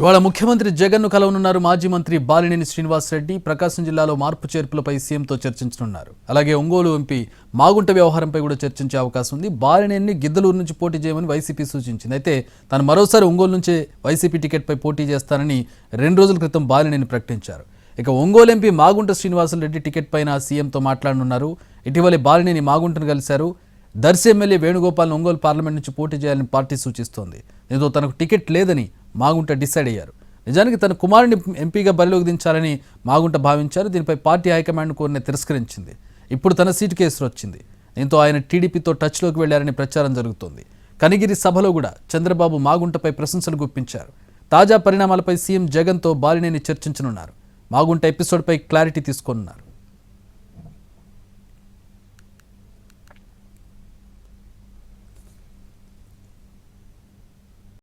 ఇవాళ ముఖ్యమంత్రి జగన్ను కలవనున్నారు మాజీ మంత్రి బాలినేని శ్రీనివాసరెడ్డి. ప్రకాశం జిల్లాలో మార్పు చేర్పులపై సీఎంతో చర్చించనున్నారు. అలాగే ఒంగోలు ఎంపీ మాగుంట వ్యవహారంపై కూడా చర్చించే అవకాశం ఉంది. బాలినేని గిద్దలూరు నుంచి పోటీ చేయమని వైసీపీ సూచించింది. అయితే తాను మరోసారి ఒంగోలు నుంచే వైసీపీ టికెట్పై పోటీ చేస్తానని 2 రోజుల క్రితం బాలినేని ప్రకటించారు. ఇక ఒంగోలు ఎంపీ మాగుంట శ్రీనివాసరెడ్డి టికెట్ పైన సీఎంతో మాట్లాడనున్నారు. ఇటీవలే బాలినేని మాగుంటను కలిశారు. దర్శి ఎమ్మెల్యే వేణుగోపాల్ను ఒంగోలు పార్లమెంట్ నుంచి పోటీ చేయాలని పార్టీ సూచిస్తోంది. దీంతో తనకు టికెట్ లేదని మాగుంట డిసైడ్ అయ్యారు. నిజానికి తన కుమారుని ఎంపీగా బరిలోకి దించాలని మాగుంట భావించారు. దీనిపై పార్టీ హైకమాండ్ కోరిన తిరస్కరించింది. ఇప్పుడు తన సీటు కేసులు వచ్చింది. దీంతో ఆయన టీడీపీతో టచ్లోకి వెళ్లారని ప్రచారం జరుగుతోంది. కనిగిరి సభలో కూడా చంద్రబాబు మాగుంటపై ప్రశంసలు గుప్పించారు. తాజా పరిణామాలపై సీఎం జగన్తో బాలినేని చర్చించనున్నారు. మాగుంట ఎపిసోడ్పై క్లారిటీ తీసుకోనున్నారు.